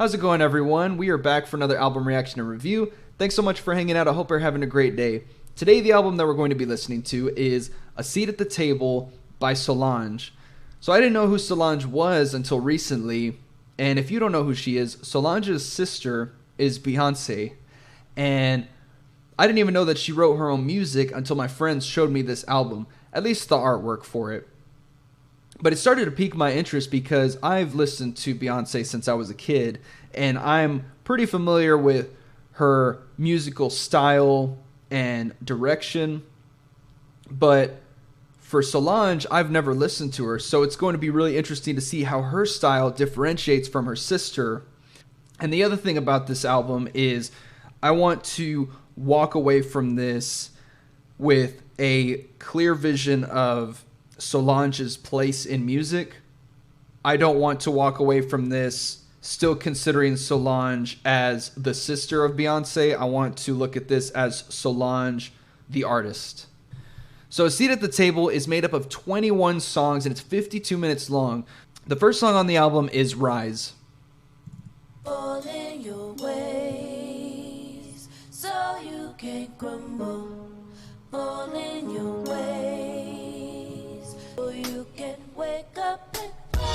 How's it going, everyone? We are back for another album reaction and review. Thanks so much for hanging out. I hope you're having a great day. Today, the album that we're going to be listening to is A Seat at the Table by Solange. So I didn't know who Solange was until recently, and if you don't know who she is, Solange's sister is Beyonce, and I didn't even know that she wrote her own music until my friends showed me this album, at least the artwork for it. But it started to pique my interest because I've listened to Beyonce since I was a kid, and I'm pretty familiar with her musical style and direction. But for Solange, I've never listened to her, so it's going to be really interesting to see how her style differentiates from her sister. And the other thing about this album is I want to walk away from this with a clear vision of Solange's place in music. I don't want to walk away from this still considering Solange as the sister of Beyonce. I want to look at this as Solange, the artist. So A Seat at the Table is made up of 21 songs and it's 52 minutes long. The first song on the album is Rise. All in your ways, so you can't crumble. All in your ways, so you can wake up and rise.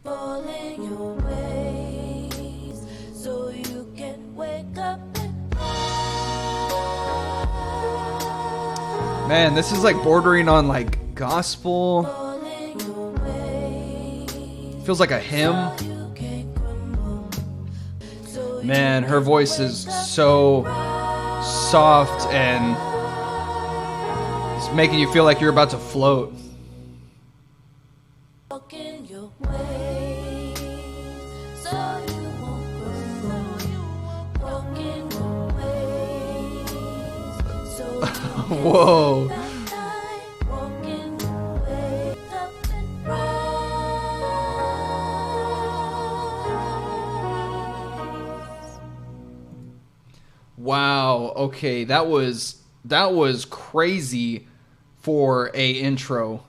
All in your ways, so you can wake up and rise. Man, this is like bordering on like gospel. All in your ways, Feels like a hymn. so you can crumble. So you Man, her voice is so soft and it's making you feel like you're about to float. walk in your ways, so you won't crumble. Walk in your ways, so you Whoa. walk in your ways, up and rise. Wow. Okay, that was crazy for a intro.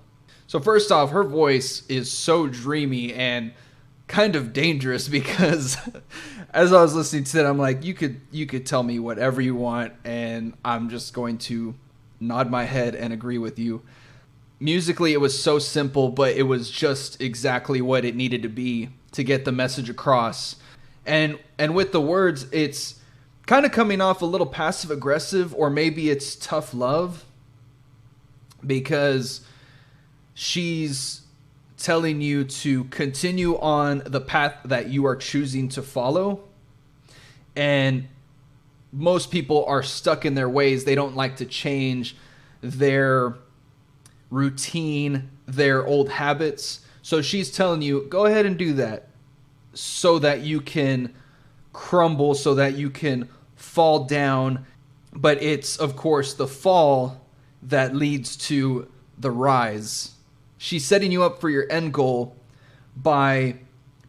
So first off, her voice is so dreamy and kind of dangerous because as I was listening to it, I'm like, you could tell me whatever you want and I'm just going to nod my head and agree with you. Musically, it was so simple, but it was just exactly what it needed to be to get the message across. And with the words, it's kind of coming off a little passive aggressive, or maybe it's tough love, because she's telling you to continue on the path that you are choosing to follow. And most people are stuck in their ways. They don't like to change their routine, their old habits. So she's telling you, go ahead and do that so that you can crumble, so that you can fall down. But it's, of course, the fall that leads to the rise. She's setting you up for your end goal by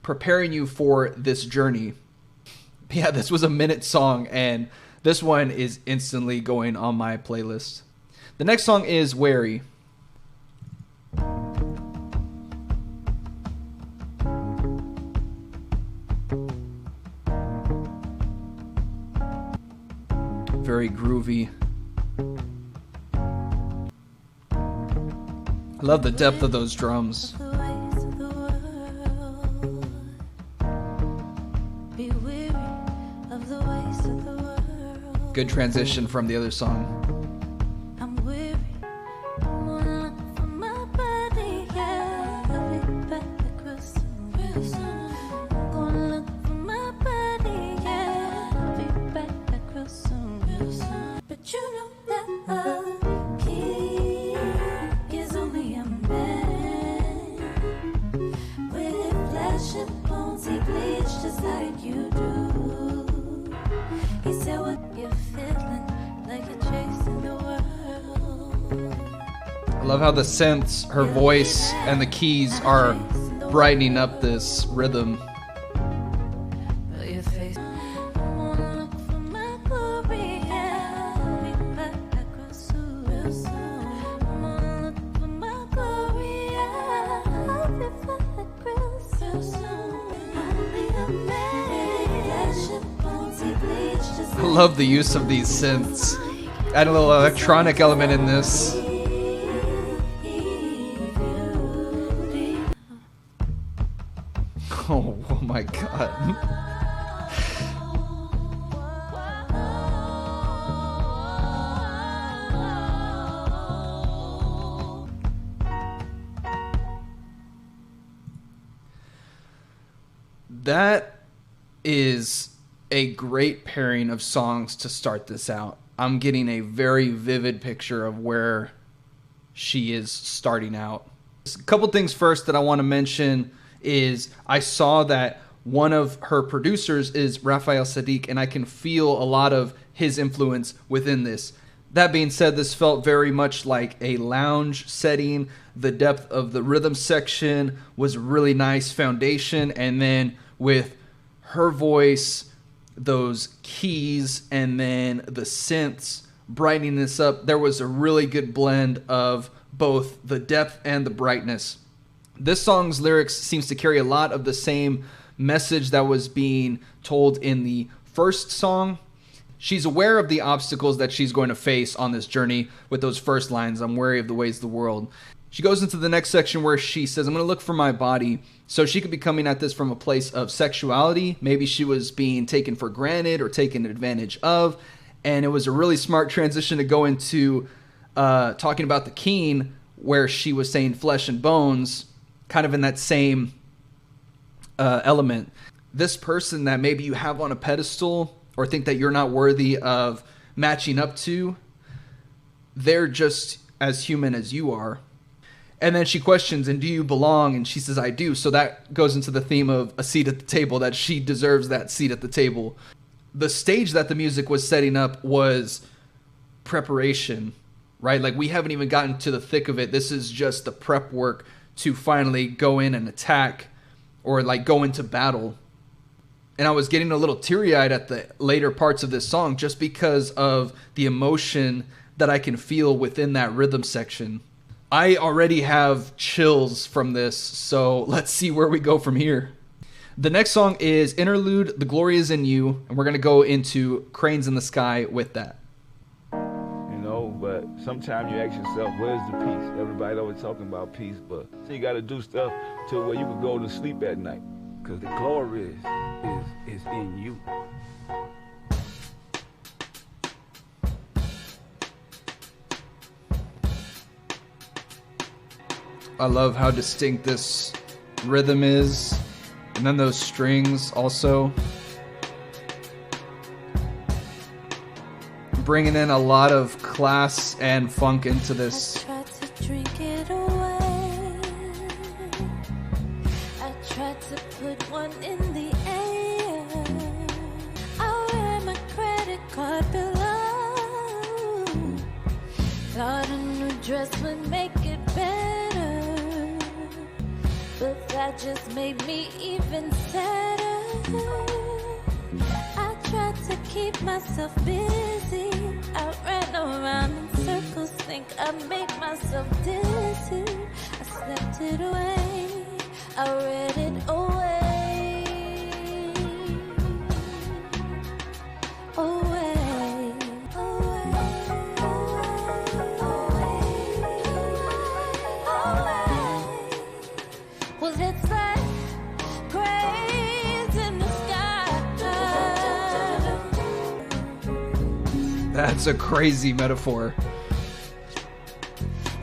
preparing you for this journey. Yeah, this was a minute song, and this one is instantly going on my playlist. The next song is Wary. Very groovy. I love the depth of those drums. The ways of the world. Be weary of the ways of the world. Good transition from the other song. I'm weary. I'm gonna look for my body, yeah. I'll be back real soon. I'm gonna look for my body, yeah. I'll be back real soon. But you know that a king is only a man. With flashing bones, he bleeds just like you do. He said, what you're feeling, like you're chasing the world. I love how the synths, her voice, and the keys are brightening up this rhythm. But your face, I wanna look for my glory, yeah. I'll be back real soon. I wanna look for my glory, love the use of these synths. Add a little electronic element in this. Oh my god. That is a great pairing of songs to start this out. I'm getting a very vivid picture of where she is starting out. A couple things first that I want to mention is I saw that one of her producers is Raphael Sadiq, and I can feel a lot of his influence within this. That being said, this felt very much like a lounge setting. The depth of the rhythm section was really nice foundation, and then with her voice, those keys, and then the synths brightening this up, there was a really good blend of both the depth and the brightness. This song's lyrics seems to carry a lot of the same message that was being told in the first song. She's aware of the obstacles that she's going to face on this journey with those first lines, I'm wary of the ways of the world. She goes into the next section where she says, I'm going to look for my body. So she could be coming at this from a place of sexuality. Maybe she was being taken for granted or taken advantage of. And it was a really smart transition to go into talking about the keen, where she was saying flesh and bones, kind of in that same element. This person that maybe you have on a pedestal or think that you're not worthy of matching up to, they're just as human as you are. And then she questions, and do you belong? And she says, I do. So that goes into the theme of a seat at the table, that she deserves that seat at the table. The stage that the music was setting up was preparation, right? Like, we haven't even gotten to the thick of it. This is just the prep work to finally go in and attack, or like go into battle. And I was getting a little teary-eyed at the later parts of this song just because of the emotion that I can feel within that rhythm section. I already have chills from this, so let's see where we go from here. The next song is Interlude, The Glory Is in You, and we're going to go into Cranes in the Sky with that. You know, but sometimes you ask yourself, where's the peace? Everybody always talking about peace, but so you got to do stuff to where you can go to sleep at night, because the glory is in you. I love how distinct this rhythm is, and then those strings also. Bringing in a lot of class and funk into this. I tried to drink it away. I tried to put one in the air. I wear my credit card below. Thought a new dress would make it better, but that just made me even sadder. I tried to keep myself busy. I ran around in circles, think I made myself dizzy. I slept it away, I read it away. Away, away. Well, it's like cranes in the sky. That's a crazy metaphor.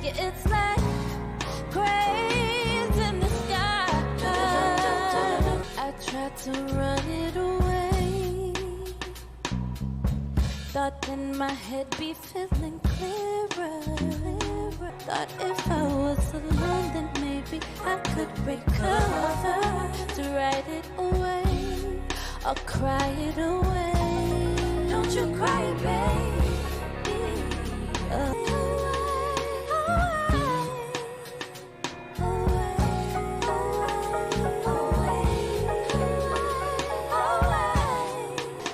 Yeah, it's like cranes in the sky. I tried to run it away. Thought in my head be feeling clearer. Thought if I was alone, then maybe I could recover. To write it away or cry it away. Don't you cry, baby.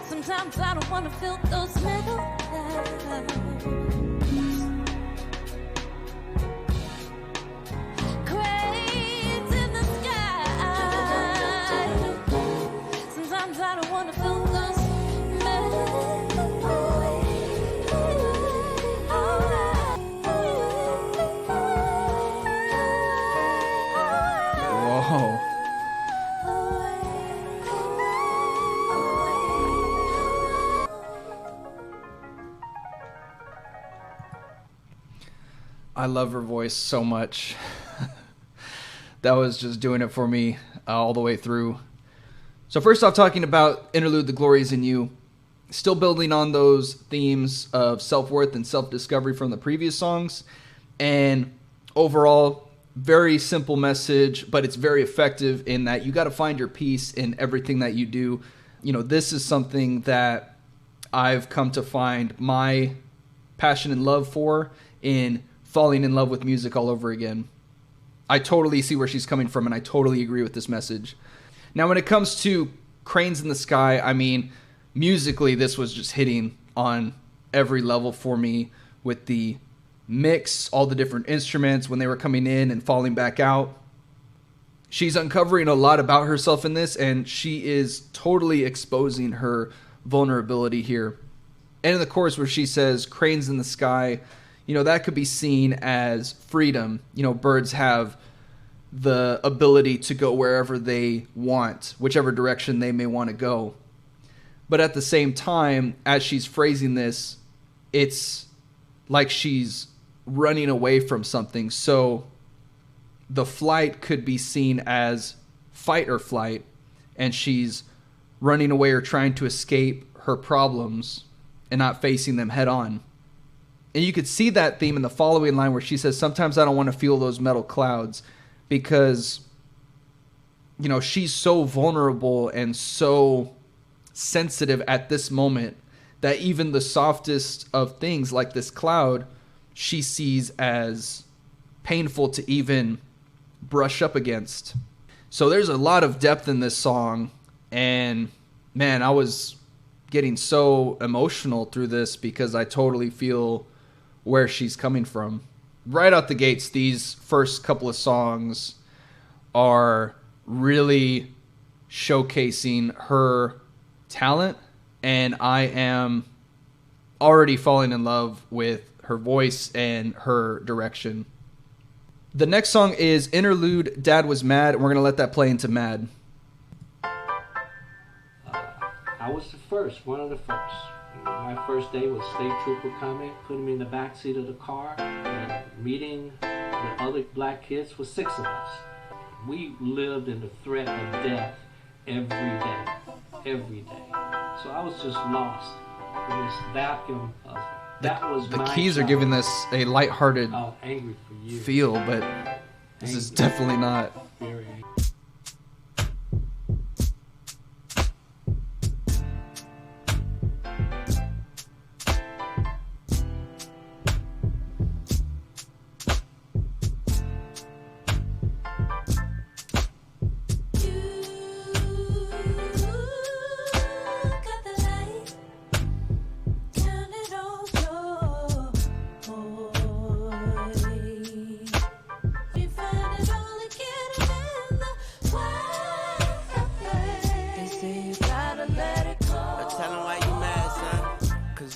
Sometimes I don't want to feel those middle clouds. Cranes in the sky. Sometimes I don't want to feel those middle. I love her voice so much. That was just doing it for me all the way through. So first off, talking about Interlude, The Glory Is in You. Still building on those themes of self-worth and self-discovery from the previous songs. And overall, very simple message, but it's very effective in that you got to find your peace in everything that you do. You know, this is something that I've come to find my passion and love for in falling in love with music all over again. I totally see where she's coming from, and I totally agree with this message. Now, when it comes to Cranes in the Sky, I mean, musically, this was just hitting on every level for me with the mix, all the different instruments when they were coming in and falling back out. She's uncovering a lot about herself in this, and she is totally exposing her vulnerability here. And in the chorus where she says, cranes in the sky, you know, that could be seen as freedom. You know, birds have the ability to go wherever they want, whichever direction they may want to go. But at the same time, as she's phrasing this, it's like she's running away from something. So the flight could be seen as fight or flight, and she's running away or trying to escape her problems and not facing them head on. And you could see that theme in the following line where she says, sometimes I don't want to feel those metal clouds, because, you know, she's so vulnerable and so sensitive at this moment that even the softest of things like this cloud, she sees as painful to even brush up against. So there's a lot of depth in this song, and man, I was getting so emotional through this because I totally feel where she's coming from. Right out the gates, these first couple of songs are really showcasing her talent, and I am already falling in love with her voice and her direction. The next song is Interlude, Dad Was Mad, and we're going to let that play into Mad. I was the first, one of the first. My first day was State Trooper coming, putting me in the back seat of the car, and meeting the other black kids with 6 of us. We lived in the threat of death every day. So I was just lost in this vacuum of that was the my keys are child. giving this a lighthearted Angry for you. feel, but this is definitely not. Very angry.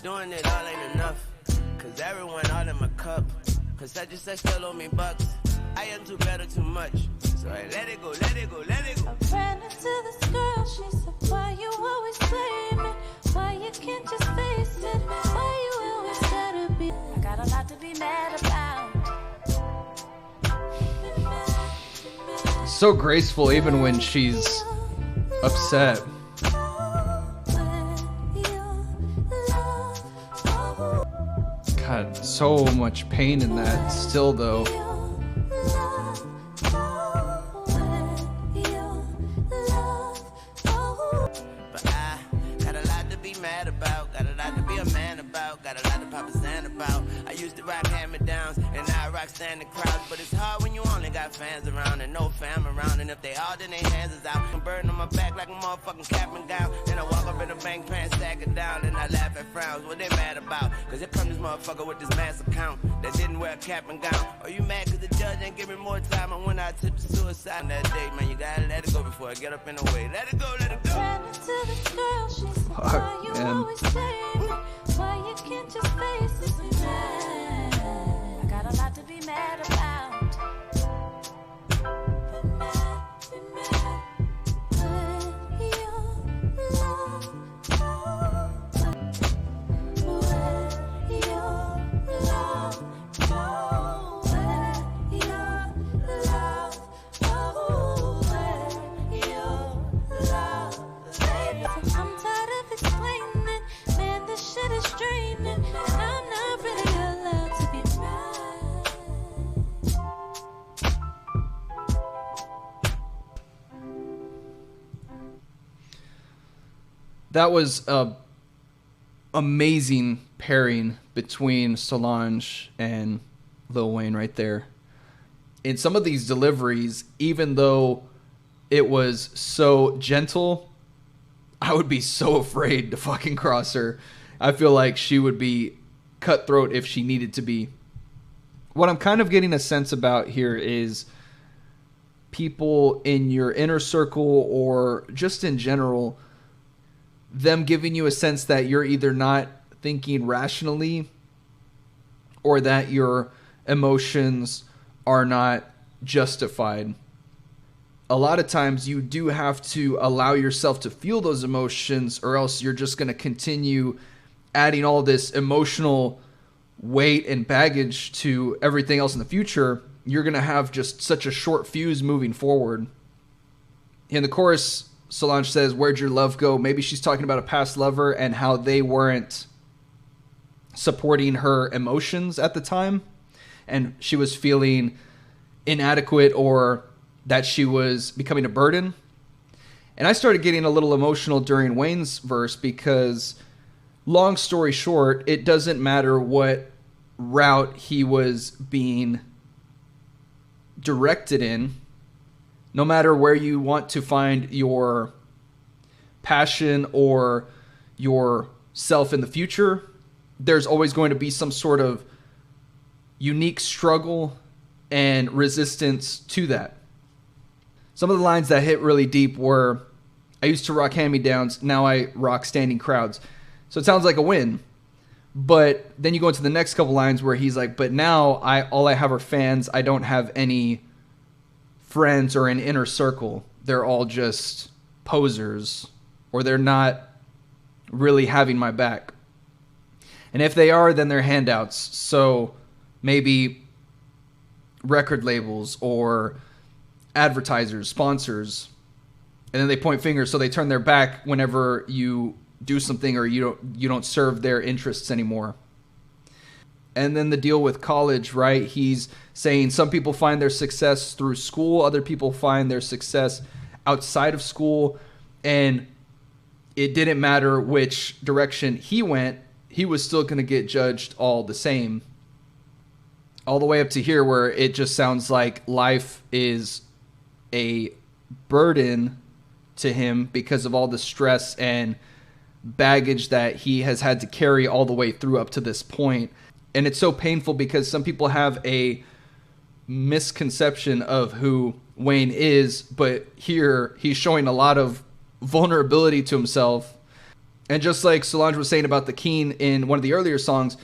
Doing it all ain't enough, cause everyone all in my cup, cause I just still owe me bucks. I am too better too much, so I let it go, let it go, let it go. I ran into this girl, she said, why you always blame it? Why you can't just face it? Why you always gotta be? I got a lot to be mad about. So graceful even when she's upset. God, so much pain in that still though. But I got a lot to be mad about, got a lot to be a man about, got a lot to pop a sand about. I used to rock hand-me-downs, and now I rock standing crowds. But it's hard when you only got fans around and no fam around. And if they all, then their hands is out. I'm burning on my back like a motherfucking cap and gown. Then I walk up in the bank pants, stack it down, and I laugh at frowns. What they mad about? Cause here come this motherfucker with this mass account that didn't wear a cap and gown. Are you mad cause the judge ain't give me more time? And when I tipped the suicide that day, man, you gotta let it go before I get up in the way. Let it go, let it go. Ran into this girl, she said, why you man. always blame it? Why you can't just face it? I got a lot to be mad about. Be mad when your love, when your love goes. That was a amazing pairing between Solange and Lil Wayne right there. In some of these deliveries, even though it was so gentle, I would be so afraid to fucking cross her. I feel like she would be cutthroat if she needed to be. What I'm kind of getting a sense about here is people in your inner circle or just in general, them giving you a sense that you're either not thinking rationally or that your emotions are not justified. A lot of times you do have to allow yourself to feel those emotions, or else you're just going to continue adding all this emotional weight and baggage to everything else in the future. You're going to have just such a short fuse moving forward. In the chorus, Solange says, "Where'd your love go?" Maybe she's talking about a past lover and how they weren't supporting her emotions at the time, and she was feeling inadequate or that she was becoming a burden. And I started getting a little emotional during Wayne's verse because, long story short, it doesn't matter what route he was being directed in. No matter where you want to find your passion or your self in the future, there's always going to be some sort of unique struggle and resistance to that. Some of the lines that hit really deep were, "I used to rock hand-me-downs, now I rock standing crowds." So it sounds like a win. But then you go into the next couple lines where he's like, "But now all I have are fans. I don't have any friends or an inner circle. They're all just posers, or they're not really having my back. And if they are, then they're handouts. So maybe record labals or advertisers, sponsors." And then they point fingers, so they turn their back whenever you do something or you don't serve their interests anymore. And then the deal with college, right? He's saying some people find their success through school, other people find their success outside of school, and it didn't matter which direction he went, he was still going to get judged all the same. All the way up to here where it just sounds like life is a burden to him because of all the stress and baggage that he has had to carry all the way through up to this point. And it's so painful because some people have a misconception of who Wayne is, but here he's showing a lot of vulnerability to himself. And just like Solange was saying about the Keen in one of the earlier songs,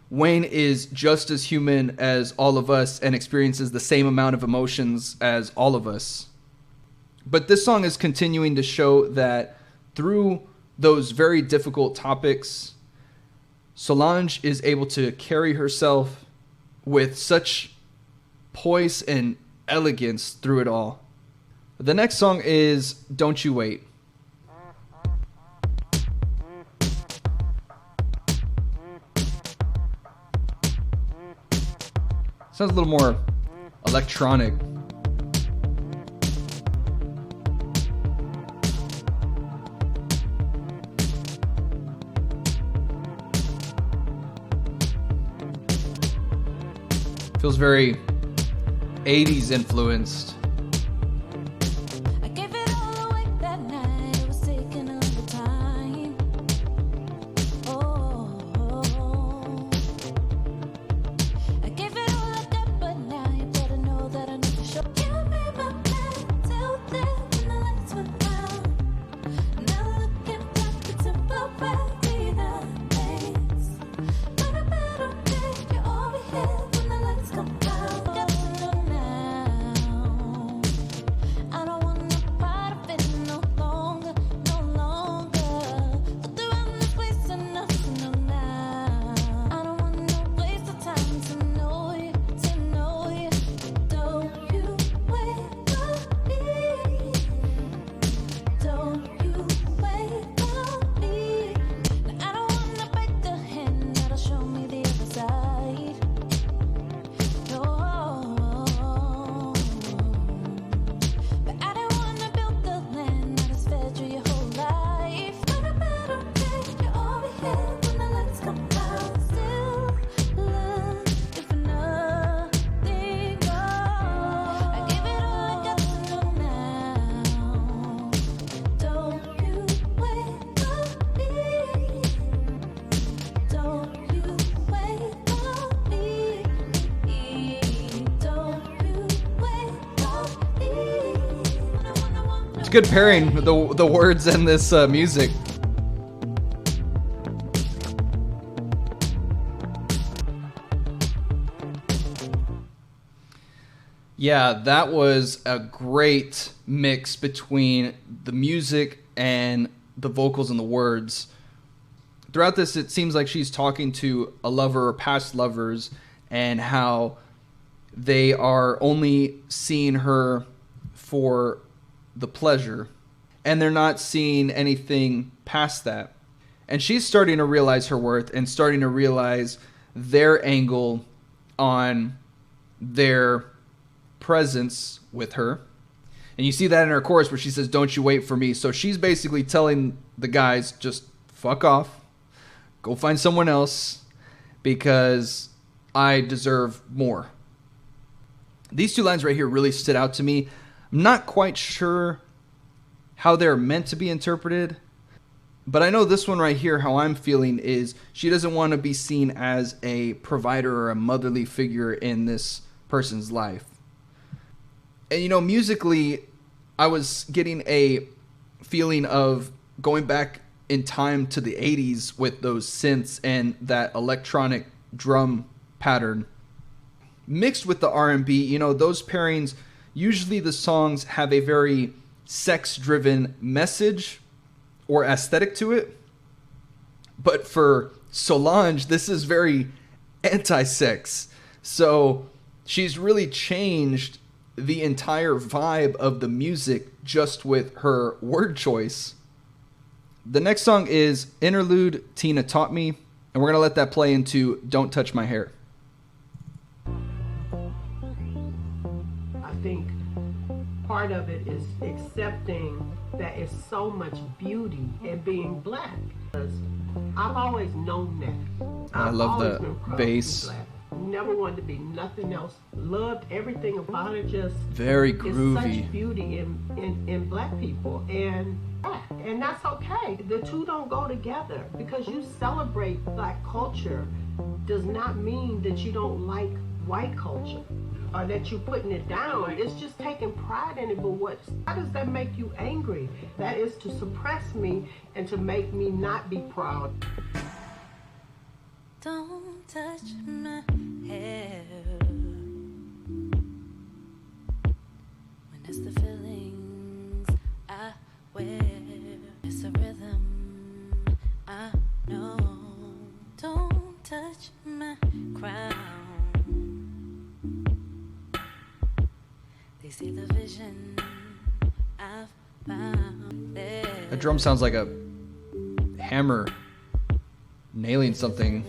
Wayne is just as human as all of us and experiences the same amount of emotions as all of us. But this song is continuing to show that through those very difficult topics, Solange is able to carry herself with such poise and elegance through it all. The next song is "Don't You Wait." Sounds a little more electronic. Feels very 80s influenced. I gave it all away that night. It was taking a little time. Oh, I gave it all I got, but now you better know that I need to show. Give me my man till then when the lights went out. Now looking back, it's temporary things. But I better make you all we had when the lights come out. Got to know now. good pairing with the words and this music. Yeah, that was a great mix between the music and the vocals and the words. Throughout this, it seems like she's talking to a lover or past lovers and how they are only seeing her for the pleasure and they're not seeing anything past that. And she's starting to realize her worth and starting to realize their angle on their presence with her. And you see that in her chorus where she says, "Don't you wait for me." So she's basically telling the guys, just fuck off, go find someone else because I deserve more. These two lines right here really stood out to me. I'm not quite sure how they're meant to be interpreted, but I know this one right here, how I'm feeling is she doesn't want to be seen as a provider or a motherly figure in this person's life. And, you know, musically, I was getting a feeling of going back in time to the 80s with those synths and that electronic drum pattern. Mixed with the R&B, you know, those pairings, usually the songs have a very sex-driven message or aesthetic to it. But for Solange, this is very anti-sex. So she's really changed the entire vibe of the music just with her word choice. The next song is Interlude, Tina Taught Me, and we're going to let that play into Don't Touch My Hair. I think part of it is accepting that it's so much beauty in being black. I've always known that. I love always the been proud to bass. be black. Never wanted to be nothing else. Loved everything about it. Just Very it's groovy. such beauty in black people, and that's okay. The two don't go together. Because you celebrate black culture does not mean that you don't like white culture or that you're putting it down. It's just taking pride in it. But how does that make you angry? That is to suppress me and to make me not be proud. Don't touch my hair when it's the feelings I wear. It's a rhythm I know. Don't touch my crown. They see the vision I've found there. The drum sounds like a hammer nailing something.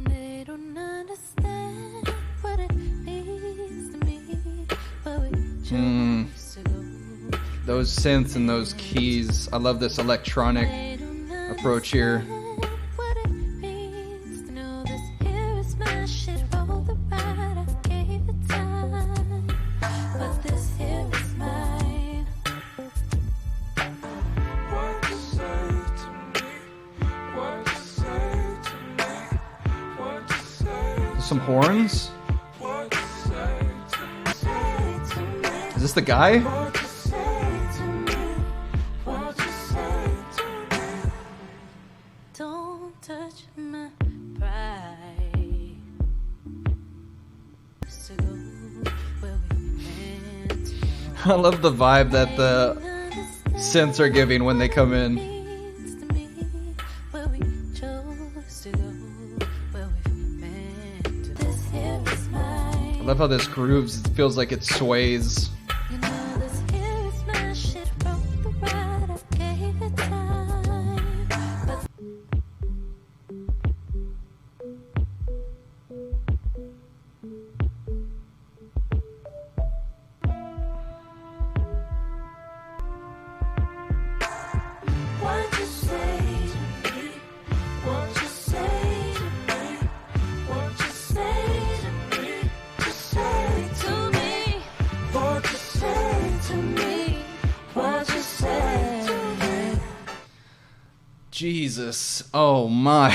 They don't understand what it means to me, but we choose to go. Those synths and those keys. I love this electronic They don't approach here. understand what it means to know this here is my shit. Roll the ride, I gave it time, but this here is mine. What you say to me? What you say to me? What you say? Some horns. What you say to me? Is this the guy? What you say to me? What you say to me? Don't touch my pride. To go where we meant to go. I love the vibe that the synths are giving when they come in. Means to me, where we chose to go, where we meant to. This here is mine. I love how this grooves. It feels like it sways. You know this here is my shit. Roll the ride, I gave it time, but What you say to me? What you say to me? What you say to me? Just say to me, what you say to me. What you say to me? Jesus. Oh my.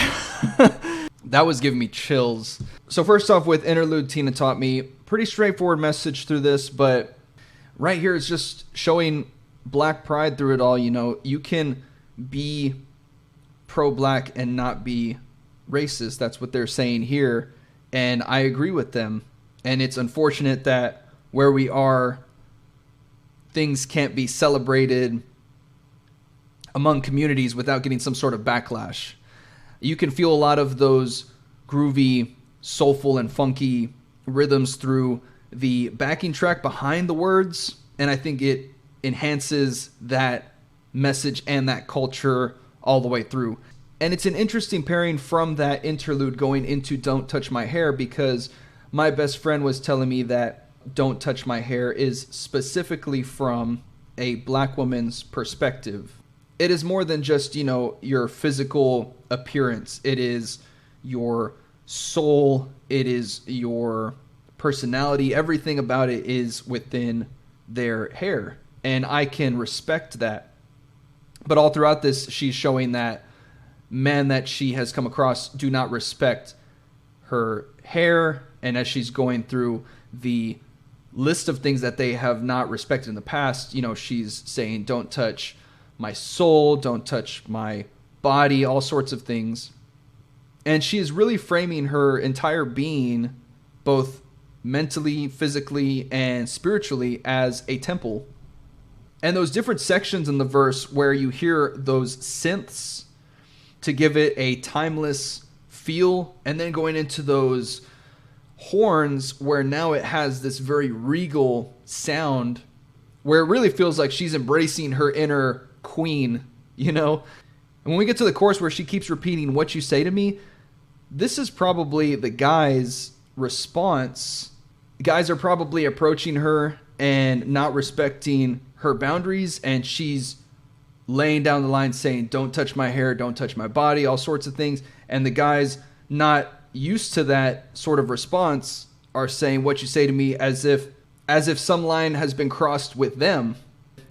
That was giving me chills. So first off with Interlude, Tina Taught Me. Pretty straightforward message through this, but right here it's just showing black pride through it all. You know, you can be pro-black and not be racist. That's what they're saying here, and I agree with them. And it's unfortunate that where we are, things can't be celebrated among communities without getting some sort of backlash. You can feel a lot of those groovy, soulful, and funky rhythms through the backing track behind the words, and I think it enhances that message and that culture all the way through. And it's an interesting pairing from that interlude going into Don't Touch My Hair, because my best friend was telling me that Don't Touch My Hair is specifically from a black woman's perspective. It is more than just, you know, your physical appearance. It is your soul. It is your personality. Everything about it is within their hair. And I can respect that. But all throughout this, she's showing that men that she has come across do not respect her hair. And as she's going through the list of things that they have not respected in the past, you know, she's saying, don't touch my soul, don't touch my body, all sorts of things. And she is really framing her entire being, both mentally, physically, and spiritually, as a temple. And those different sections in the verse where you hear those synths to give it a timeless feel, and then going into those horns where now it has this very regal sound, where it really feels like she's embracing her inner queen, you know? And when we get to the chorus where she keeps repeating, what you say to me, this is probably the guy's response. Guys are probably approaching her and not respecting her boundaries, and she's laying down the line saying, don't touch my hair, don't touch my body, all sorts of things. And the guys not used to that sort of response are saying, what you say to me, as if some line has been crossed with them.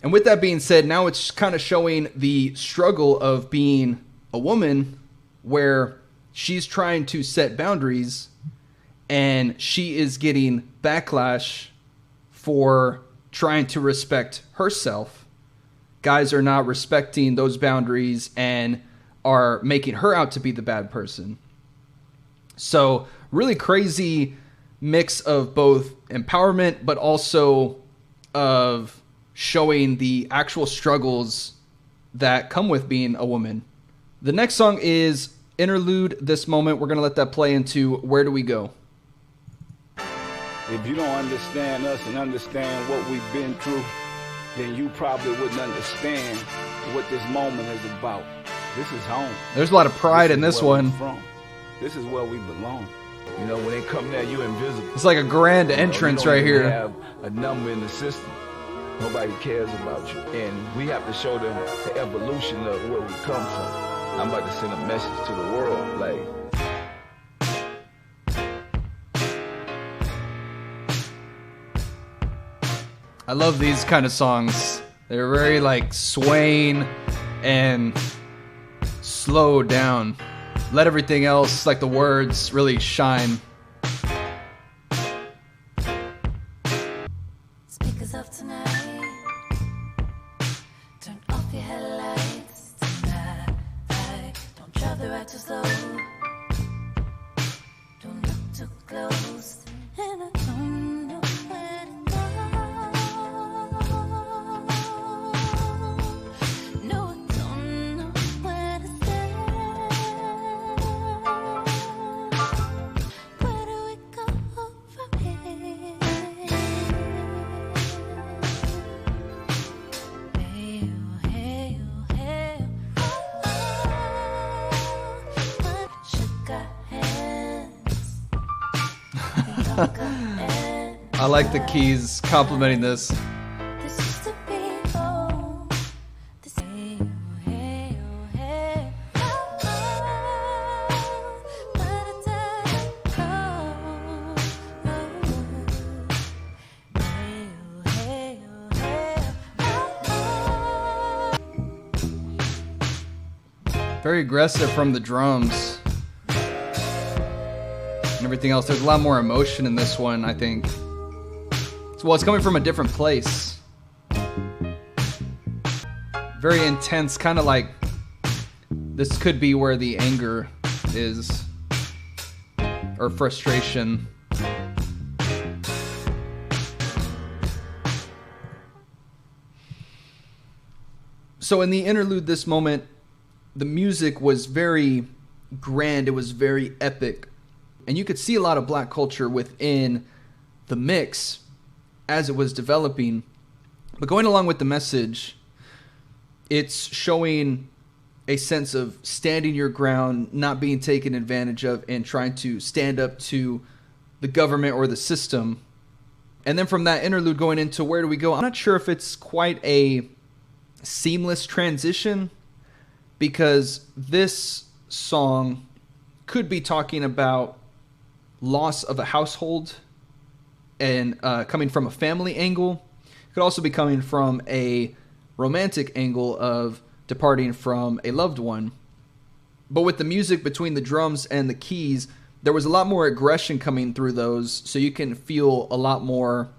And with that being said, now it's kind of showing the struggle of being a woman, where she's trying to set boundaries and she is getting backlash for trying to respect herself. Guys are not respecting those boundaries and are making her out to be the bad person. So really crazy mix of both empowerment, but also of showing the actual struggles that come with being a woman. The next song is Interlude. This moment, we're going to let that play into Where Do We Go? If you don't understand us and understand what we've been through, then you probably wouldn't understand what this moment is about. This is home. There's a lot of pride in this is where one. we're from. This is where we belong. You know, when they come there, you're invisible. It's like a grand You know, entrance you don't right even here. have a number in the system. Nobody cares about you. And we have to show them the evolution of where we come from. I'm about to send a message to the world, like, I love these kind of songs. They're very like swaying and slow down. Let everything else, like the words, really shine. Speakers of tonight, turn off your headlights tonight. Don't drive the ride too slow. Don't look too close, and I don't know where to go. No, I don't know where to stay. Where do we go from here? Hey, oh, hey, oh, hey, oh, sugar hands. I like the keys complimenting this. This used to be home. This hey, oh, hey, oh, hey, where did that go? Hey, oh, hey, oh, hey, Very aggressive from the drums and everything else. There's a lot more emotion in this one, I think. Well, it's coming from a different place. Very intense, kind of like this could be where the anger is, or frustration. So in the interlude, this moment, the music was very grand, it was very epic, and you could see a lot of black culture within the mix as it was developing. But going along with the message, it's showing a sense of standing your ground, not being taken advantage of, and trying to stand up to the government or the system. And then from that interlude going into where do we go, I'm not sure if it's quite a seamless transition, because this song could be talking about loss of a household and coming from a family angle. It could also be coming from a romantic angle of departing from a loved one. But with the music between the drums and the keys, there was a lot more aggression coming through those, so you can feel a lot more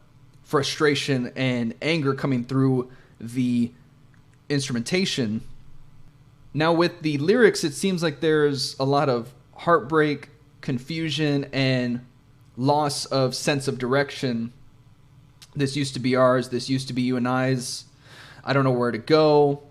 frustration and anger coming through the instrumentation. Now with the lyrics, it seems like there's a lot of heartbreak, confusion, and loss of sense of direction. This used to be ours, this used to be you and I's, I don't know where to go.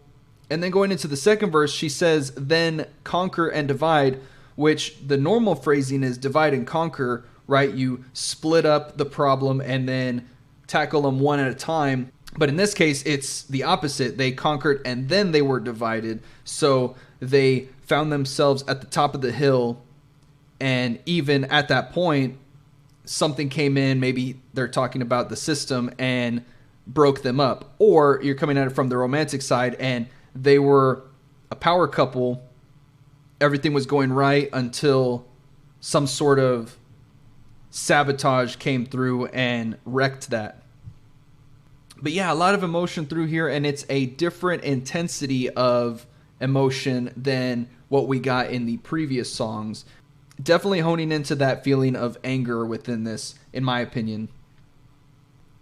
And then going into the second verse, she says, then conquer and divide, which the normal phrasing is divide and conquer, right? You split up the problem and then tackle them one at a time. But in this case, it's the opposite. They conquered and then they were divided. So they found themselves at the top of the hill. And even at that point, something came in. Maybe they're talking about the system and broke them up. Or you're coming at it from the romantic side and they were a power couple. Everything was going right until some sort of sabotage came through and wrecked that. But yeah, a lot of emotion through here, and it's a different intensity of emotion than what we got in the previous songs. Definitely honing into that feeling of anger within this, in my opinion.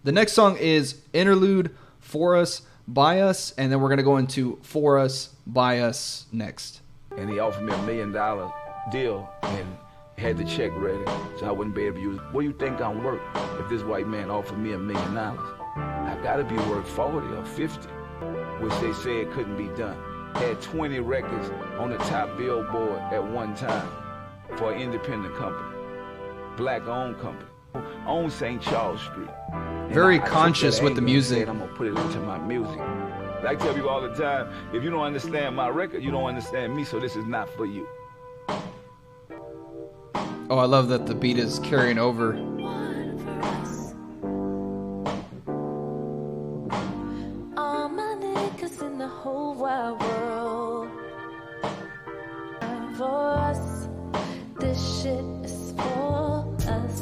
The next song is Interlude, For Us, By Us, and then we're going to go into For Us, By Us next. And he offered me $1 million deal and had the check ready, so I wouldn't be able to use it. What do you think I'm worth if this white man offered me $1 million? I gotta be worth 40 or 50, which they said couldn't be done. Had 20 records on the top Billboard at one time for an independent company, black-owned company, on St. Charles Street. And Very I took conscious that with the anger and music. said, I'm gonna put it into my music. I tell people all the time, if you don't understand my record, you don't understand me, so this is not for you. Oh, I love that the beat is carrying over. One for us. All my niggas in the whole wide world. For us, this shit is for us.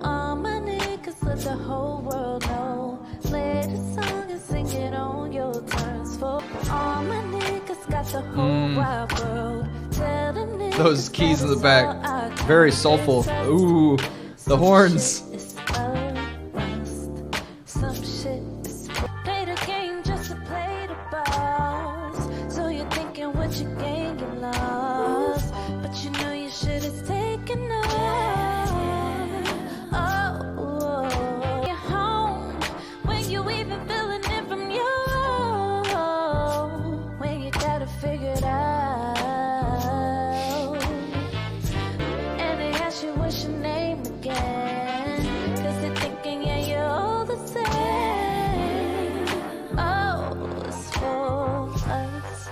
All my niggas let the whole world know. Play the song and sing it on your terms. For all my niggas got the whole wide world. Tell them niggas Those keys in the that it's all back, our very time. soulful. Ooh, the horns. Some shit is a rust. Some shit is play the game just to play the boss. So you're thinking what you gain, you lost. But you know your shit is taken off. Oh, you're home when you even feeling it from your own. When you gotta figure it out. And they ask you what's your name again. Cause they're thinking, yeah, you're all the same. Oh, it's for us.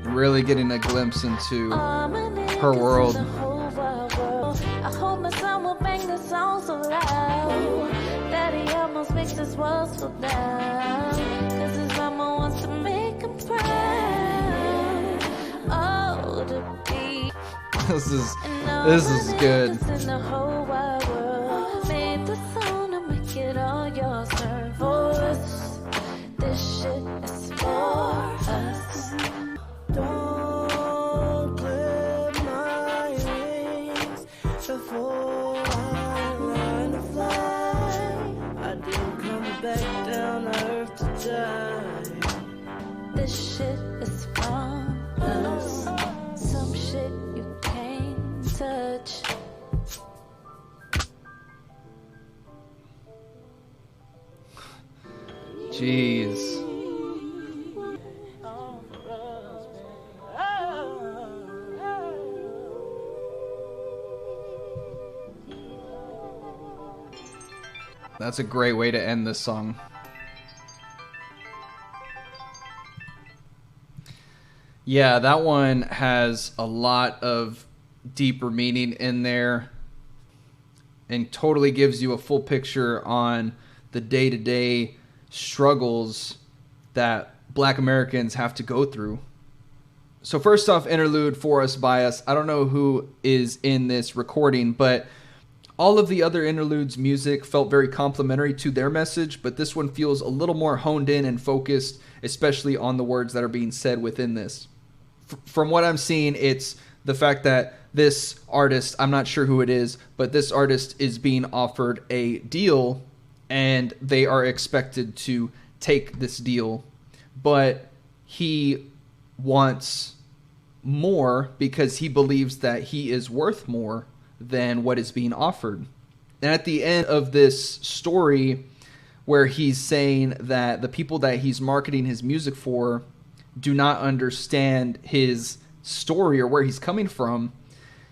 Really getting a glimpse into All my niggas her world. in the whole wide world. I hope my son will bang the song so loud that he almost makes his walls fall down. Cause his mama wants to make him proud. Oh, to be. This is And all This my is good. niggas in the whole wide world made the song to make it all yours. Turn for us. This shit is for us. Don't clip my wings before I learn to fly. I didn't come back down to earth to this shit is from us. Some shit you can't touch. Jeez. That's a great way to end this song. Yeah, that one has a lot of deeper meaning in there and totally gives you a full picture on the day-to-day struggles that Black Americans have to go through. So first off, Interlude, For Us, By Us. I don't know who is in this recording, but all of the other interludes' music felt very complimentary to their message, but this one feels a little more honed in and focused, especially on the words that are being said within this. From what I'm seeing, it's the fact that this artist, I'm not sure who it is, but this artist is being offered a deal, and they are expected to take this deal, but he wants more because he believes that he is worth more than what is being offered. And at the end of this story, where he's saying that the people that he's marketing his music for do not understand his story or where he's coming from,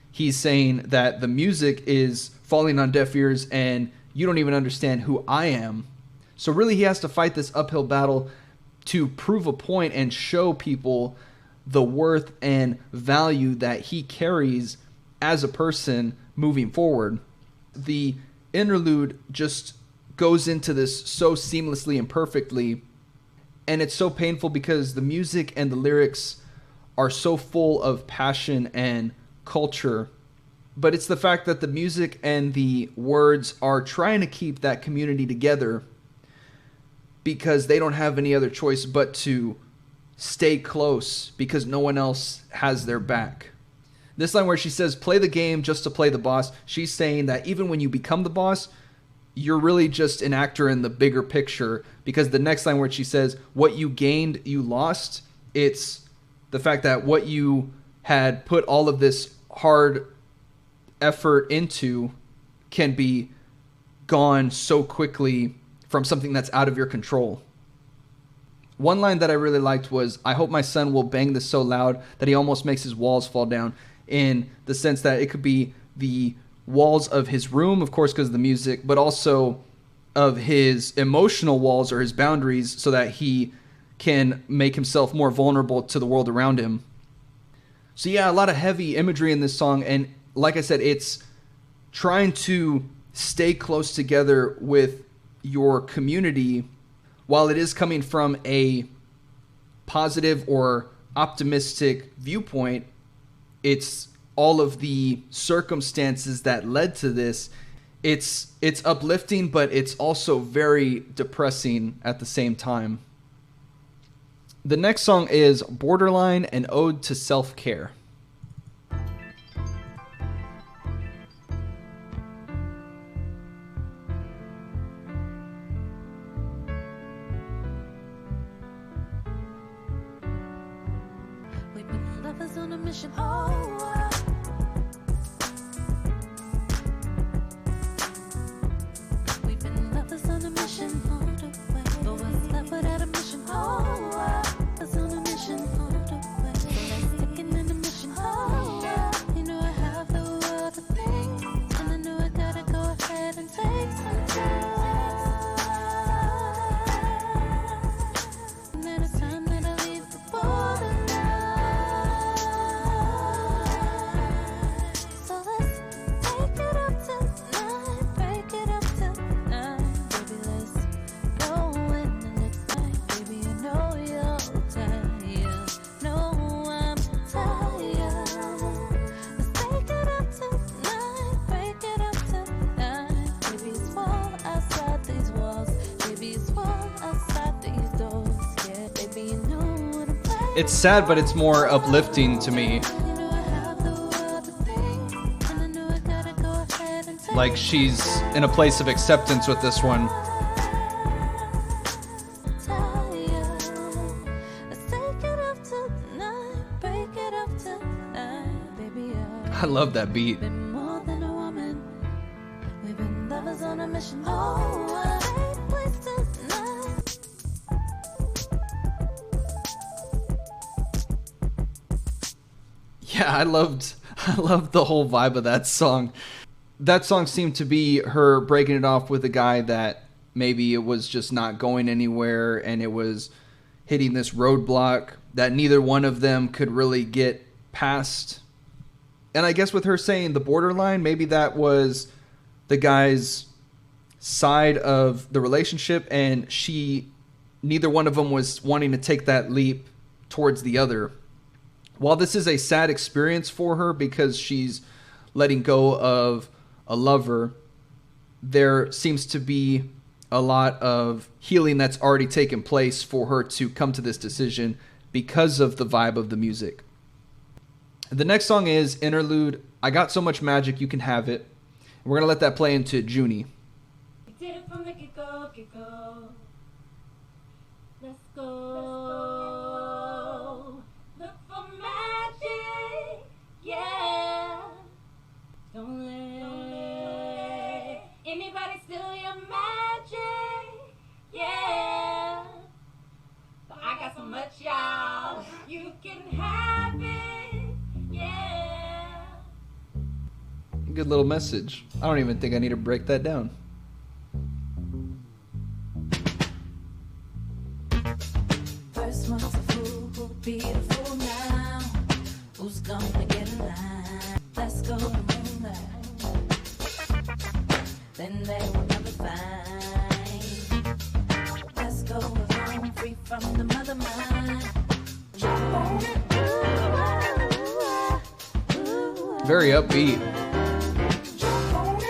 he's saying that the music is falling on deaf ears and you don't even understand who I am. So really he has to fight this uphill battle to prove a point and show people the worth and value that he carries as a person moving forward. The interlude just goes into this so seamlessly and perfectly, and it's so painful because the music and the lyrics are so full of passion and culture, but it's the fact that the music and the words are trying to keep that community together because they don't have any other choice but to stay close because no one else has their back. This line where she says, play the game just to play the boss, she's saying that even when you become the boss, you're really just an actor in the bigger picture, because the next line where she says, what you gained, you lost, it's the fact that what you had put all of this hard effort into can be gone so quickly from something that's out of your control. One line that I really liked was, I hope my son will bang this so loud that he almost makes his walls fall down, in the sense that it could be the walls of his room, of course, because of the music, but also of his emotional walls or his boundaries so that he can make himself more vulnerable to the world around him. So yeah, a lot of heavy imagery in this song, and like I said, it's trying to stay close together with your community while it is coming from a positive or optimistic viewpoint. It's all of the circumstances that led to this. It's uplifting, but it's also very depressing at the same time. The next song is Borderline, an ode to self-care. We've been lovers on a mission. Oh, we've been lovers on a mission all the way. But what's left without a mission? Oh, us on a mission all the way. So let's stick in the mission. Oh, you know I have the world to think, and I know I gotta go ahead and take some time. And then it's time that I leave the borderline. So let's take it up tonight, break it up tonight, baby. Let's go in the next night, baby. I know you're tired, no, I'm tired. Let's take it up tonight, break it up tonight, baby. It's war outside these walls, baby. It's war outside these doors, yeah, baby. You know what I'm playing. It's sad, but it's more uplifting to me. You know I have the world to think, and I know I gotta go ahead and take Like she's in a place of acceptance with this one. Let's take love that beat. Been more than a woman. We've been lovers on a mission. Oh, I hate wasting nights. Yeah, I loved the whole vibe of that song. That song seemed to be her breaking it off with a guy that maybe it was just not going anywhere, and it was hitting this roadblock that neither one of them could really get past. And I guess with her saying the borderline, maybe that was the guy's side of the relationship, and neither one of them was wanting to take that leap towards the other. While this is a sad experience for her because she's letting go of a lover, there seems to be a lot of healing that's already taken place for her to come to this decision because of the vibe of the music. The next song is Interlude. I Got So Much Magic, You Can Have It. We're going to let that play into Junie. We did it from the get-go, get-go. Let's go. Look for magic, yeah. Don't let anybody steal your magic, yeah. But I got so much, y'all. You can have it, yeah. Good little message. I don't even think I need to break that down. First one's a fool, who'll be the fool now? Who's gonna get in line? Let's go to moonlight. Then they will never find. Let's go home, free from the mother mind. Jump on it. Very upbeat. Jump on it,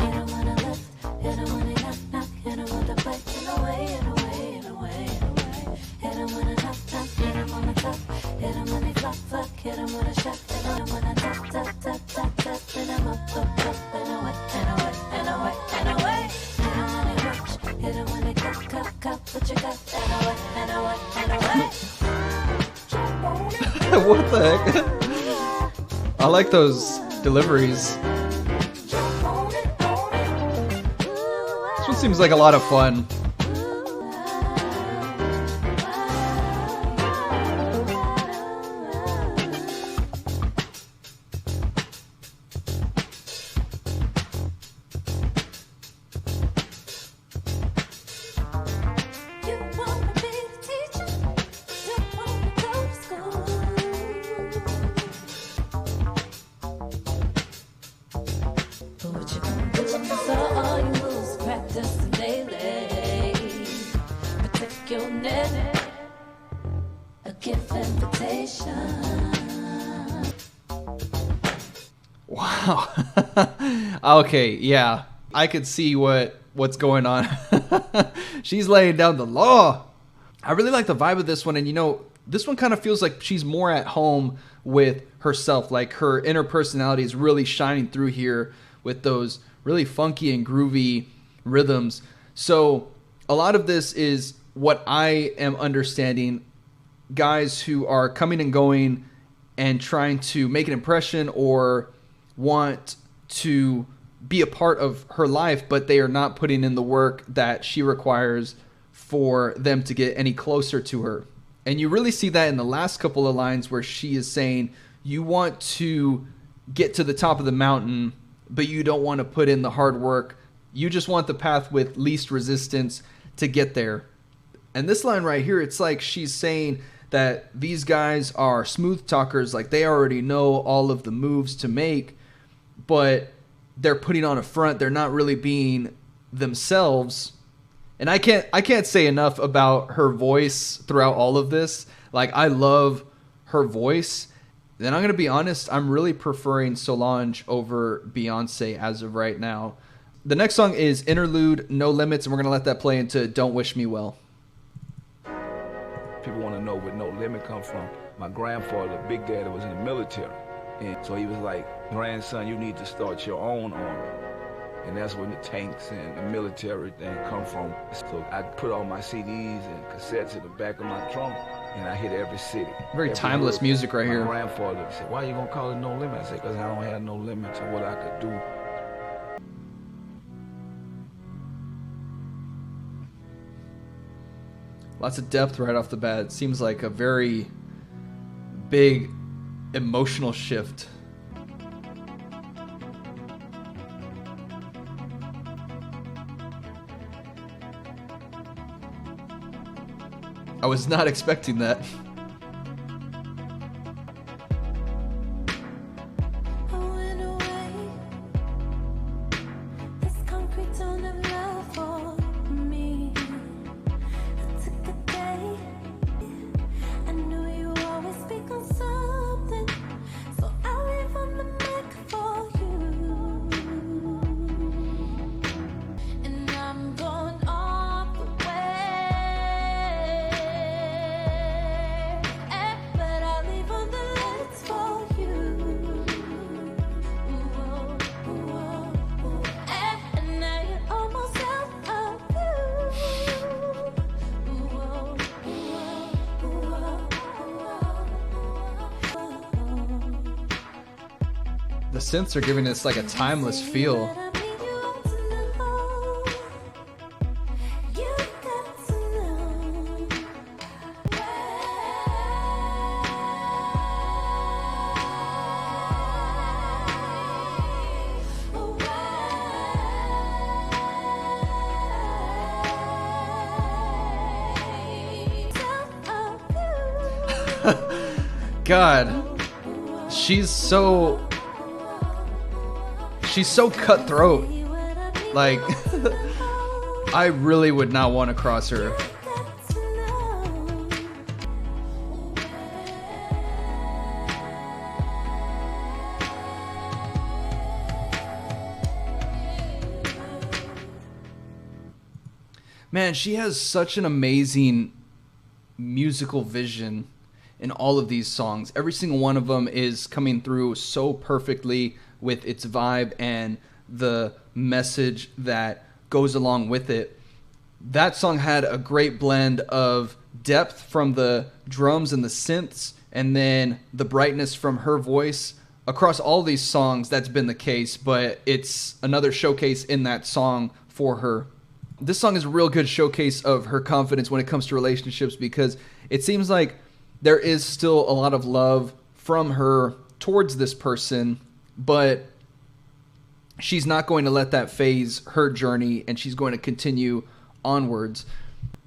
Hit her when I left, hit her when he knock, knock, hit her with the plate, in a way, in a way, in a way, in a way. Hit her when I knock, knock, hit her when I top, hit her when he flock, flock, hit her with a shot, hit her when I tap, tap, tap, tap, tap, hit him up, in a way, in a way, in a way, in a way. Hit her when he rush, hit her when he cup, cup, cup, what you got, in a way, in a way, in a way. What the heck? I like those deliveries. This one seems like a lot of fun. You wanna be the teacher, you wanna go to school. But what you gonna do? So all you moves practice daily. Protect your net, a gift invitation. Wow. Okay, yeah. I could see what's going on. She's laying down the law. I really like the vibe of this one, and this one kind of feels like she's more at home with herself. Like her inner personality is really shining through here with those really funky and groovy rhythms. So a lot of this is what I am understanding. Guys who are coming and going and trying to make an impression or want to be a part of her life, but they are not putting in the work that she requires for them to get any closer to her. And you really see that in the last couple of lines where she is saying, you want to get to the top of the mountain, but you don't want to put in the hard work. You just want the path with least resistance to get there. And this line right here, it's like she's saying that these guys are smooth talkers, like they already know all of the moves to make, but they're putting on a front. They're not really being themselves. And I can't say enough about her voice throughout all of this. Like, I love her voice. And I'm going to be honest, I'm really preferring Solange over Beyonce as of right now. The next song is Interlude, No Limits, and we're going to let that play into Don't Wish Me Well. People want to know where No Limit come from. My grandfather, Big Daddy, was in the military. And so he was like, grandson, you need to start your own army. And that's when the tanks and the military thing come from. So I put all my CDs and cassettes in the back of my trunk. and I hit every city. Very every timeless hood. music right here. My grandfather said, "Why you gonna call it No Limit?" I said, "Because I don't have no limit to what I could do." Lots of depth right off the bat. It seems like a very big emotional shift. I was not expecting that. I went away. This concrete don't have love for me. I took a day. I knew you always speak on something, so I leave on the mic for you. And I'm going all the way. But I leave on the lights for you. And now you're almost out of view. The synths are giving us like a timeless feel. God, she's so cutthroat. Like, I really would not want to cross her. Man, she has such an amazing musical vision in all of these songs. Every single one of them is coming through so perfectly with its vibe and the message that goes along with it. That song had a great blend of depth from the drums and the synths, and then the brightness from her voice. Across all these songs, that's been the case, but it's another showcase in that song for her. This song is a real good showcase of her confidence when it comes to relationships, because it seems like there is still a lot of love from her towards this person, but she's not going to let that phase her journey, and she's going to continue onwards.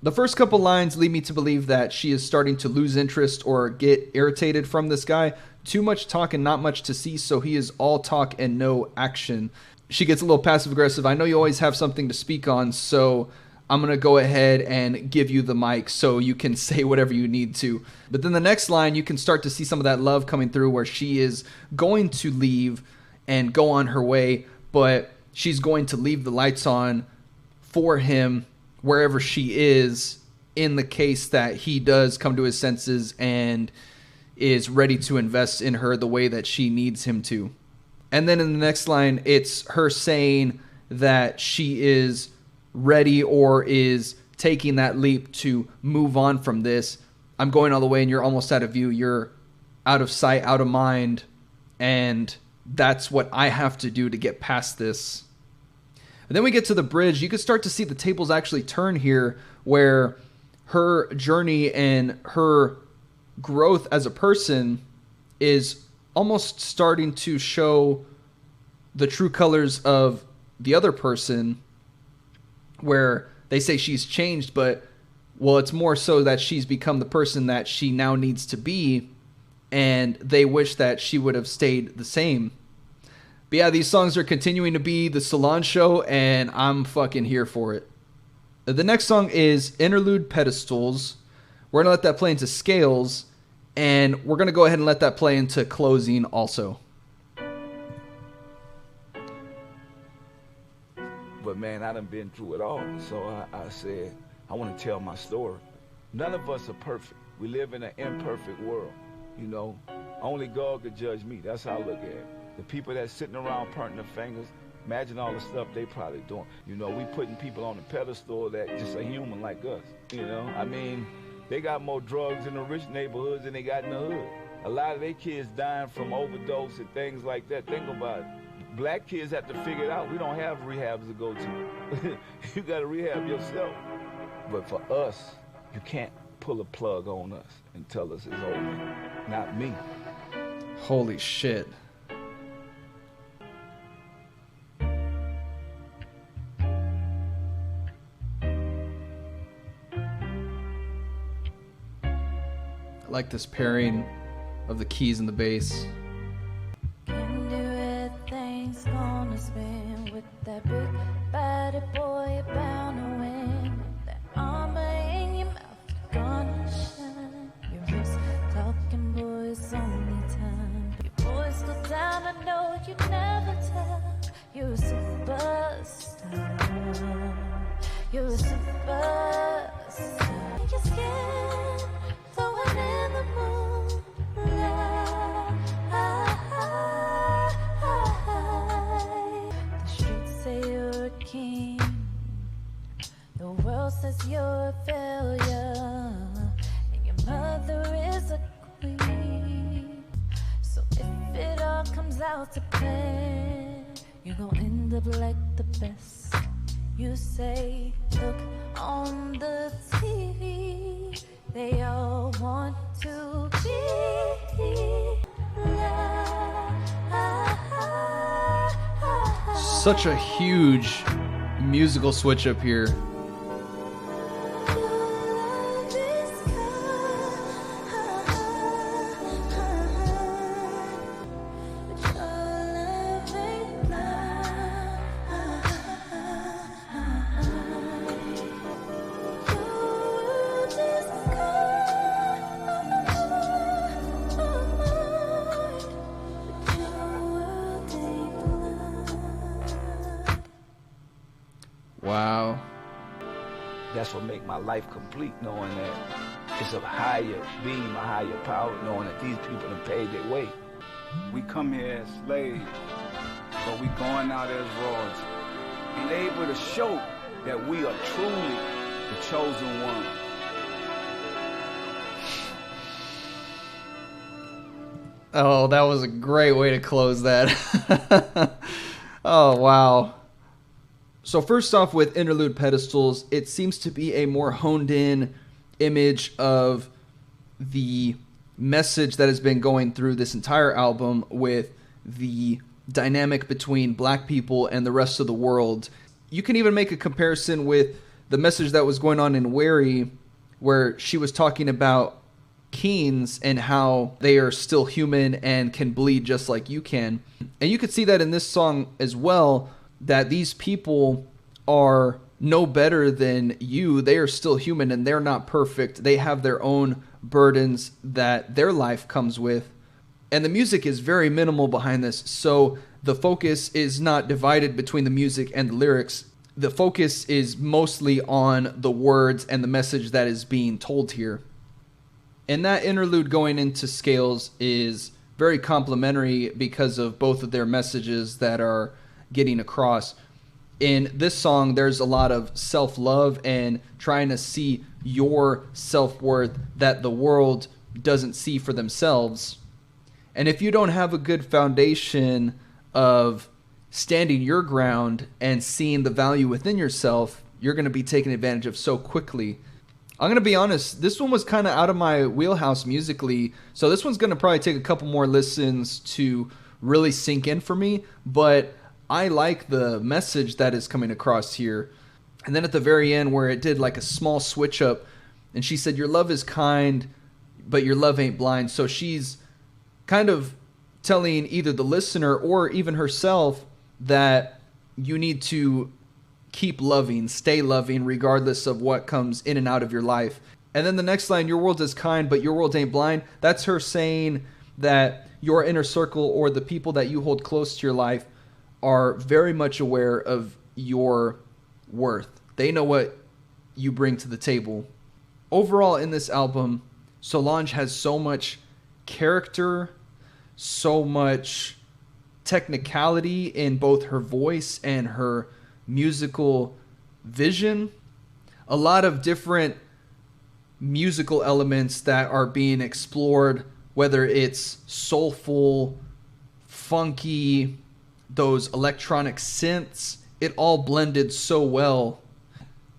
The first couple lines lead me to believe that she is starting to lose interest or get irritated from this guy. Too much talk and not much to see, so he is all talk and no action. She gets a little passive aggressive. I know you always have something to speak on, so I'm going to go ahead and give you the mic so you can say whatever you need to. But then the next line, you can start to see some of that love coming through, where she is going to leave and go on her way, but she's going to leave the lights on for him wherever she is, in the case that he does come to his senses and is ready to invest in her the way that she needs him to. And then in the next line, it's her saying that she is ready or is taking that leap to move on from this. I'm going all the way and you're almost out of view. You're out of sight, out of mind. And that's what I have to do to get past this. And then we get to the bridge. You can start to see the tables actually turn here, where her journey and her growth as a person is almost starting to show the true colors of the other person, where they say she's changed, but, well, it's more so that she's become the person that she now needs to be, and they wish that she would have stayed the same. But yeah, these songs are continuing to be the Solange show, and I'm fucking here for it. The next song is Interlude, Pedestals. We're going to let that play into Scales, and we're going to go ahead and let that play into Closing also. But man, I done been through it all. So I said, I want to tell my story. None of us are perfect. We live in an imperfect world. You know, only God could judge me. That's how I look at it. The people that's sitting around pointing their fingers, imagine all the stuff they probably doing. You know, we putting people on the pedestal that just a human like us. You know, I mean, They got more drugs in the rich neighborhoods than they got in the hood. A lot of their kids dying from overdose and things like that. Think about it. Black kids have to figure it out. We don't have rehabs to go to. You got to rehab yourself. But for us, you can't pull a plug on us and tell us it's over. Not me. Holy shit. I like this pairing of the keys and the bass. Can do everything's gonna spin with that big body boy, you're bound to win. With that armor in your mouth, you're gonna shine. Your wrist talking, boy, it's only time. Your voice go down, I know you never tell. You're a superstar. You're a superstar. Your skin flowing in the moonlight. The streets say you're a king. The world says you're a failure. And your mother is a queen. So if it all comes out to play, you're gonna end up like the best. You say, look on the TV. They all want to be Such a huge musical switch up here. Wow. That's what make my life complete, knowing that it's a higher being, a higher power, knowing that these people have paid their way. We come here as slaves, but we going out as royalty. And able to show that we are truly the chosen one. Oh, that was a great way to close that. Oh, wow. So first off, with Interlude Pedestals, it seems to be a more honed in image of the message that has been going through this entire album, with the dynamic between black people and the rest of the world. You can even make a comparison with the message that was going on in Wary, where she was talking about Keens and how they are still human and can bleed just like you can. And you could see that in this song as well, that these people are no better than you. They are still human and they're not perfect. They have their own burdens that their life comes with. And the music is very minimal behind this. So the focus is not divided between the music and the lyrics. The focus is mostly on the words and the message that is being told here. And that interlude going into Scales is very complimentary because of both of their messages that are getting across. In this song, there's a lot of self-love and trying to see your self-worth that the world doesn't see for themselves. And if you don't have a good foundation of standing your ground and seeing the value within yourself, you're going to be taken advantage of so quickly. I'm going to be honest, this one was kind of out of my wheelhouse musically, so this one's going to probably take a couple more listens to really sink in for me, but I like the message that is coming across here. And then at the very end where it did like a small switch up, and she said, your love is kind, but your love ain't blind. So she's kind of telling either the listener or even herself that you need to keep loving, stay loving, regardless of what comes in and out of your life. And then the next line, your world is kind, but your world ain't blind. That's her saying that your inner circle or the people that you hold close to your life are very much aware of your worth. They know what you bring to the table. Overall, in this album, Solange has so much character, so much technicality in both her voice and her musical vision. A lot of different musical elements that are being explored, whether it's soulful, funky, those electronic synths, it all blended so well.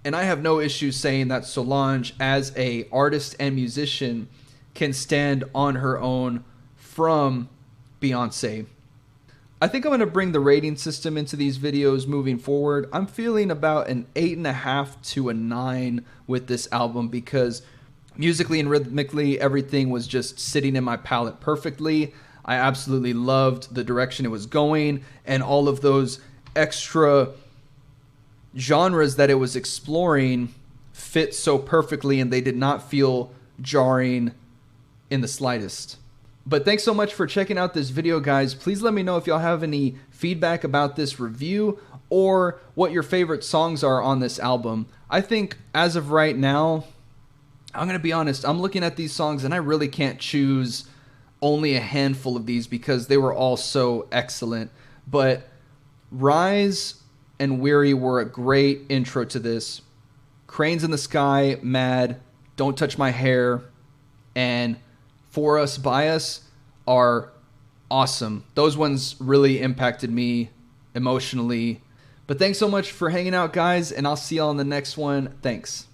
And I have no issue saying that Solange, as a artist and musician, can stand on her own from Beyonce. I think I'm going to bring the rating system into these videos moving forward. I'm feeling about an 8.5 to a 9 with this album because musically and rhythmically, everything was just sitting in my palette perfectly. I absolutely loved the direction it was going and all of those extra genres that it was exploring fit so perfectly, and they did not feel jarring in the slightest. But thanks so much for checking out this video, guys. Please let me know if y'all have any feedback about this review or what your favorite songs are on this album. I think as of right now, I'm going to be honest, I'm looking at these songs and I really can't choose only a handful of these because they were all so excellent. But Rise and Weary were a great intro to this. Cranes in the Sky, Mad, Don't Touch My Hair, and For Us, By Us are awesome. Those ones really impacted me emotionally. But thanks so much for hanging out, guys, and I'll see y'all in the next one. Thanks.